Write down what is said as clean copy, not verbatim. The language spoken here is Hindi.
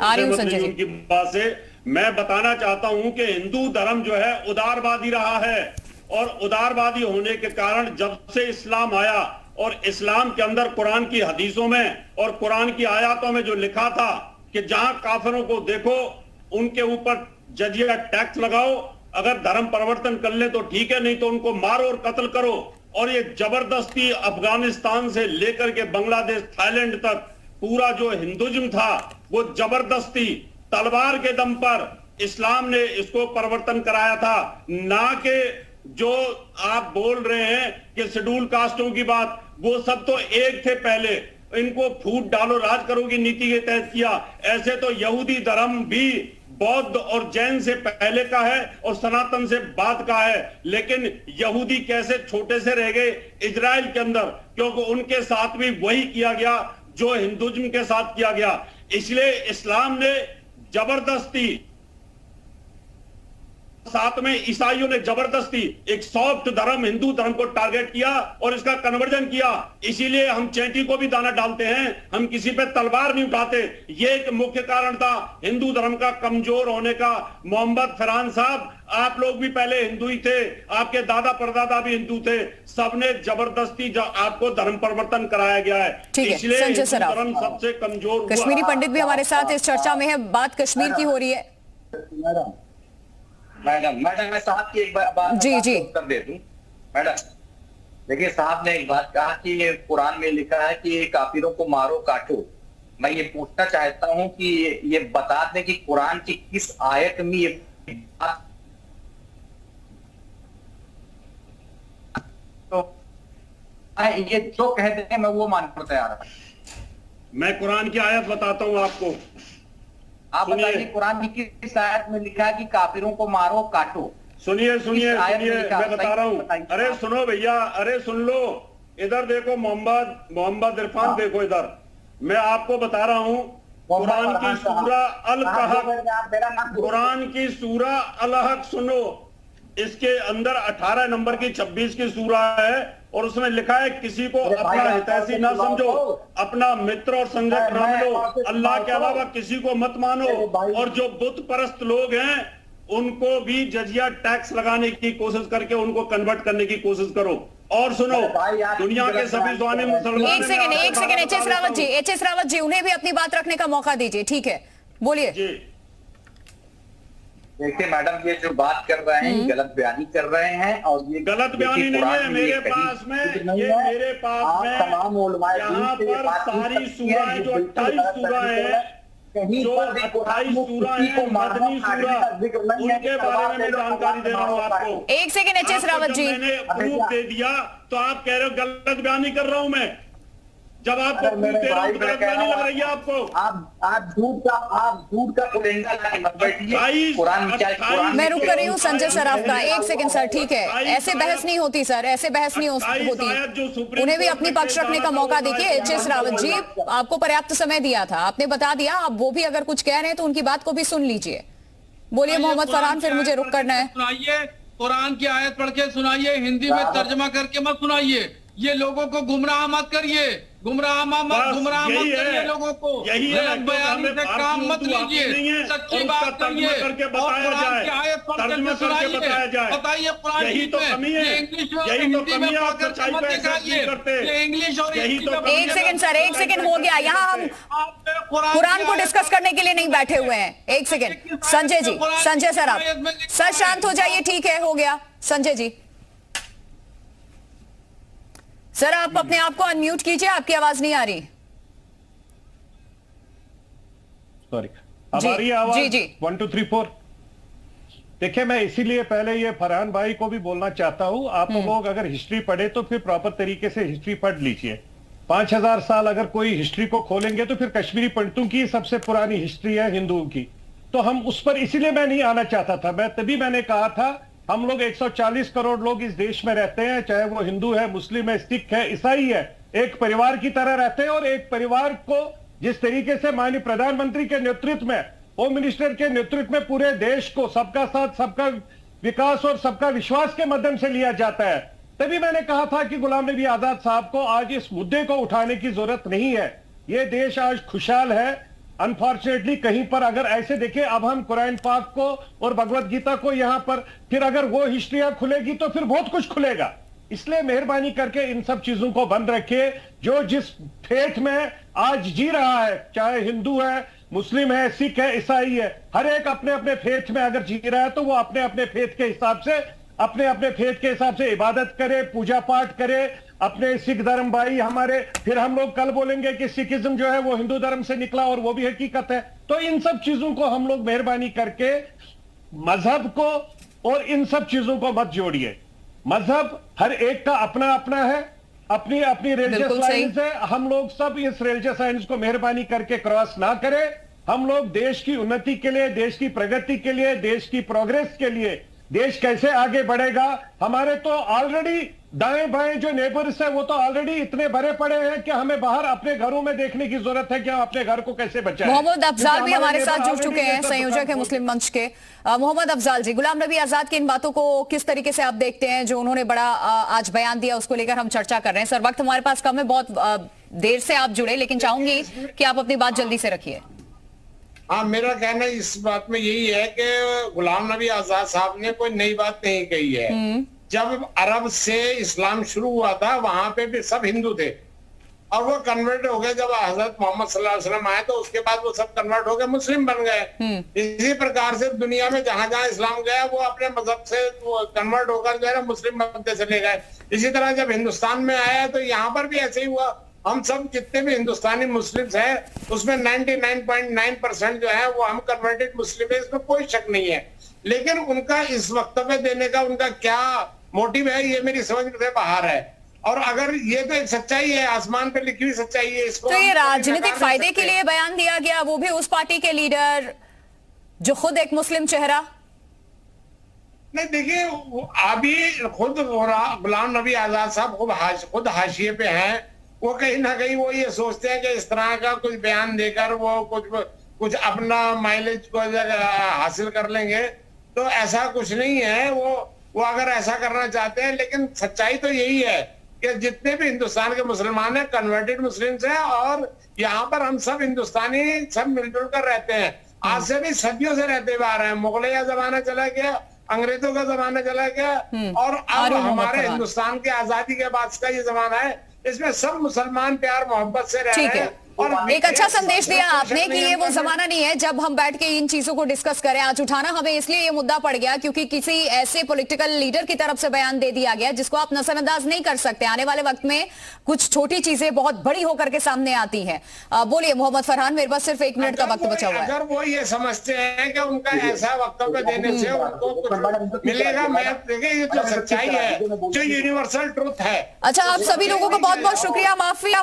आ रही हूँ संजय जी उनकी बात से मैं बताना चाहता हूं कि हिंदू धर्म जो है उदारवादी रहा है, और उदारवादी होने के कारण जब से इस्लाम आया और इस्लाम के अंदर कुरान की हदीसों में और कुरान की आयतों में जो लिखा था कि जहां काफिरों को देखो उनके ऊपर जजिया टैक्स लगाओ, अगर धर्म परिवर्तन कर ले तो ठीक है, नहीं तो उनको मारो और कत्ल करो। और ये जबरदस्ती अफगानिस्तान से लेकर के बांग्लादेश, थाईलैंड तक पूरा जो हिंदुज्म था वो जबरदस्ती तलवार के दम पर इस्लाम ने इसको परिवर्तन कराया था, ना कि जो आप बोल रहे हैं कि शेड्यूल कास्टों की बात, वो सब तो एक थे पहले, इनको फूट डालो राज करो की नीति के तहत किया। ऐसे तो यहूदी धर्म भी बौद्ध और जैन से पहले का है और सनातन से बाद का है, लेकिन यहूदी कैसे छोटे से रह गए इजराइल के अंदर, क्योंकि उनके साथ भी वही किया गया जो हिंदुज्म के साथ किया गया। इसलिए इस्लाम ने जबरदस्ती, साथ में ईसाइयों ने जबरदस्ती एक सॉफ्ट धर्म हिंदू धर्म को टारगेट किया और इसका कन्वर्जन किया। इसीलिए हम चैंटी को भी दाना डालते हैं, हम किसी पे तलवार नहीं उठाते। ये एक मुख्य कारण था हिंदू धर्म का कमजोर होने का। मोहम्मद फरहान साहब, आप लोग भी पहले हिंदू ही थे, आपके दादा परदादा भी हिंदू थे, सबने जबरदस्ती आपको धर्म परिवर्तन कराया गया है। इसलिए धर्म सबसे कमजोर। कश्मीरी पंडित भी हमारे साथ इस चर्चा में है, बात कश्मीर की हो रही है। मैडम मैं साहब की एक बात जी उत्तर दे दूं। मैडम देखिए, साहब ने एक बात कहा कि ये कुरान में लिखा है कि काफिरों को मारो काटो। मैं ये पूछना चाहता हूं कि ये बता दें कि कुरान की किस आयत में ये तो ये जो कहते हैं मैं वो मानने को तैयार हूं। मैं कुरान की आयत बताता हूं आपको, आप बताइए कुरान की किस आयत में लिखा है कि काफिरों को मारो काटो। सुनिए सुनिए सुनिए, मैं बता रहा हूं। अरे सुनो भैया, अरे सुन लो, इधर देखो मोहम्मद इरफान, देखो इधर, मैं आपको बता रहा हूं कुरान की सूरा अल कहफ, कुरान की सूरा अल हक सुनो, इसके अंदर 18 नंबर की 26 की सूरा है और उसमें लिखा है किसी को अपना हितैषी ना समझो, अपना मित्र और संगत ना लो, अल्लाह के अलावा किसी को मत मानो, और जो बुत परस्त लोग हैं उनको भी जजिया टैक्स लगाने की कोशिश करके उनको कन्वर्ट करने की कोशिश करो। और सुनो, दुनिया के सभी स्वानी मुसलमान। एक second H S Rawat ji, उन्हें भी अपनी बात रखने का मौका दीजिए, ठीक है, बोलिए जी। देखिए मैडम, ये जो बात कर रहे हैं गलत बयानी कर रहे हैं, और ये गलत बयानी नहीं है। मेरे पास में तमाम यहाँ पर सारी सूराएं जो 28 सूराएं हैं, जो 28 सूराएं हैं, मदनी सूरा, उनके बारे में जानकारी दे रहा हूँ आपको। एक second H S Rawat ji, मैंने प्रूफ दे दिया तो आप कह रहे हो गलत बयानी कर रहा हूं मैं। जब आपको प्रूफ दे रहा हूं तो गलत बयानी लग रही है आपको। आप झूठ का मैं रुक कर रही हूँ संजय सर आपका। एक सेकंड सर, ठीक है, ऐसे बहस नहीं होती सर, ऐसे बहस नहीं होती, उन्हें भी अपनी पक्ष रखने का मौका दीजिए। एच एस रावत जी, आपको पर्याप्त समय दिया था, आपने बता दिया, अब वो भी अगर कुछ कह रहे हैं तो उनकी बात को भी सुन लीजिए। बोलिए मोहम्मद फरहान, फिर मुझे रुक करना है। सुनाइए, कुरान की आयत पढ़ के सुनाइए, हिंदी में तर्जमा करके मत सुनाइए, ये लोगों को गुमराह मत करिए, गुमराह मत करिए लोगों को, गलत बयानी से काम मत लीजिए, सच्ची बात करिए और कुरान की आयत पढ़ के सुनाइए, बताइए कुरान की इंग्लिश और हिंदी में पढ़कर मत दिखाइए, ये इंग्लिश और एक सेकंड सर, एक सेकंड हो गया, यहाँ हम कुरान को डिस्कस करने के लिए नहीं बैठे हुए हैं। एक सेकंड संजय जी, संजय सर, आप सर शांत हो जाइए, ठीक है, हो गया। संजय जी सर, आप अपने आप को अनम्यूट कीजिए, आपकी आवाज नहीं आ रही। सॉरी, अब आ रही है आवाज? जी जी, 1 2 3 4। देखिए, मैं इसीलिए पहले ये फरहान भाई को भी बोलना चाहता हूं, आप लोग अगर हिस्ट्री पढ़े तो फिर प्रॉपर तरीके से हिस्ट्री पढ़ लीजिए। 5000 साल अगर कोई हिस्ट्री को खोलेंगे तो फिर कश्मीरी पंडितों की सबसे पुरानी हिस्ट्री है हिंदुओं की, तो हम उस पर, इसीलिए मैं नहीं आना चाहता था। मैं तभी मैंने कहा था हम लोग 140 करोड़ लोग इस देश में रहते हैं, चाहे वो हिंदू है, मुस्लिम है, सिख है, ईसाई है, एक परिवार की तरह रहते हैं। और एक परिवार को जिस तरीके से माननीय प्रधानमंत्री के नेतृत्व में, होम मिनिस्टर के नेतृत्व में पूरे देश को सबका साथ, सबका विकास और सबका विश्वास के माध्यम से लिया जाता है, तभी मैंने कहा था कि गुलाम नबी आजाद साहब को आज इस मुद्दे को उठाने की जरूरत नहीं है। ये देश आज खुशहाल है, अनफॉर्चुनेटली कहीं पर अगर ऐसे देखें, अब हम कुरान पाक को और भगवत गीता को यहां पर, फिर अगर वो हिस्ट्रियां खुलेगी तो फिर बहुत कुछ खुलेगा। इसलिए मेहरबानी करके इन सब चीजों को बंद रखिए। जो जिस फेथ में आज जी रहा है, चाहे हिंदू है, मुस्लिम है, सिख है, ईसाई है, हर एक अपने अपने फेथ में अगर जी रहा है तो वो अपने अपने फेथ के हिसाब से, अपने अपने फेथ के हिसाब से इबादत करे, पूजा पाठ करे। अपने सिख धर्म भाई हमारे, फिर हम लोग कल बोलेंगे कि सिखिज्म जो है वो हिंदू धर्म से निकला और वो भी हकीकत है। तो इन सब चीजों को हम लोग मेहरबानी करके मजहब को और इन सब चीजों को मत जोड़िए। मजहब हर एक का अपना अपना है, अपनी अपनी रिलीजियस लाइन्स है। हम लोग सब इस रिलीजियस लाइन्स को मेहरबानी करके क्रॉस ना करें। हम लोग देश की उन्नति के लिए, देश की प्रगति के लिए, देश की प्रोग्रेस के लिए, देश कैसे आगे बढ़ेगा, हमारे तो ऑलरेडी दाएं बाएं जो नेबर्स है वो तो ऑलरेडी इतने भरे पड़े हैं कि हमें बाहर अपने घरों में देखने की जरूरत है कि हम अपने घर को कैसे बचाएं। मोहम्मद अफजाल भी हमारे साथ जुड़ चुके हैं, संयोजक है मुस्लिम मंच के। मोहम्मद अफजाल जी, गुलाम नबी आजाद की इन बातों को किस तरीके से आप देखते हैं, जो उन्होंने बड़ा आज बयान दिया, उसको लेकर हम चर्चा कर रहे हैं। सर, वक्त हमारे पास कम है, बहुत देर से आप जुड़े, लेकिन चाहूंगी कि आप अपनी बात जल्दी से रखिए। हाँ, मेरा कहना इस बात में यही है कि गुलाम नबी आजाद साहब ने कोई नई बात नहीं कही है। जब अरब से इस्लाम शुरू हुआ था वहां पे भी सब हिंदू थे और वो कन्वर्ट हो गए। जब हजरत मोहम्मद सल्लल्लाहु अलैहि वसल्लम आए तो उसके बाद वो सब कन्वर्ट हो गए, मुस्लिम बन गए। इसी प्रकार से दुनिया में जहां जहां इस्लाम गया वो अपने मजहब से कन्वर्ट होकर जो है मुस्लिम बनते चले गए। इसी तरह जब हिंदुस्तान में आया तो यहाँ पर भी ऐसे ही हुआ। हम सब जितने भी हिंदुस्तानी मुस्लिम्स हैं उसमें 99.9% जो है वो हम कन्वर्टेड मुस्लिम है, इसमें कोई शक नहीं है। लेकिन उनका इस वक्तव्य देने का उनका क्या मोटिव है ये मेरी समझ से बाहर है। और अगर ये तो एक सच्चाई है, आसमान पे लिखी हुई सच्चाई है, इसको तो ये राजनीतिक फायदे के लिए बयान दिया गया, वो भी उस पार्टी के लीडर जो खुद एक मुस्लिम चेहरा। नहीं, देखिए अभी खुद गुलाम नबी आजाद साहब खुद हाशिए पे हैं। वो कहीं ना कहीं वो ये सोचते हैं कि इस तरह का कुछ बयान देकर वो कुछ अपना माइलेज को हासिल कर लेंगे, तो ऐसा कुछ नहीं है। वो अगर ऐसा करना चाहते हैं, लेकिन सच्चाई तो यही है कि जितने भी हिंदुस्तान के मुसलमान हैं कन्वर्टेड मुस्लिम्स हैं और यहाँ पर हम सब हिंदुस्तानी सब मिलजुल कर रहते हैं। आज से भी सदियों से रहते हुए आ रहे हैं। मुगलिया जमाना चला गया, अंग्रेजों का जमाना चला गया और अब हमारे हिंदुस्तान की आजादी के बाद का ये जमाना है, इसमें सब मुसलमान प्यार मोहब्बत से रह रहे हैं। और एक अच्छा संदेश दिया आपने कि ये वो जमाना नहीं है जब हम बैठ के इन चीजों को डिस्कस करें। आज उठाना हमें इसलिए ये मुद्दा पड़ गया क्योंकि किसी ऐसे पॉलिटिकल लीडर की तरफ से बयान दे दिया गया जिसको आप नजरअंदाज नहीं कर सकते। आने वाले वक्त में कुछ छोटी चीजें बहुत बड़ी होकर के सामने आती हैं। बोलिए मोहम्मद फरहान, मेरे पास सिर्फ 1 मिनट का वक्त बचा हुआ है। अगर वो ये समझते हैं कि उनका ऐसा वक्तव्य देने से उनको कुछ मिलेगा, मैं देखिए ये तो सच्चाई है, जो यूनिवर्सल ट्रुथ है। अच्छा, आप सभी लोगों को बहुत बहुत शुक्रिया, माफी।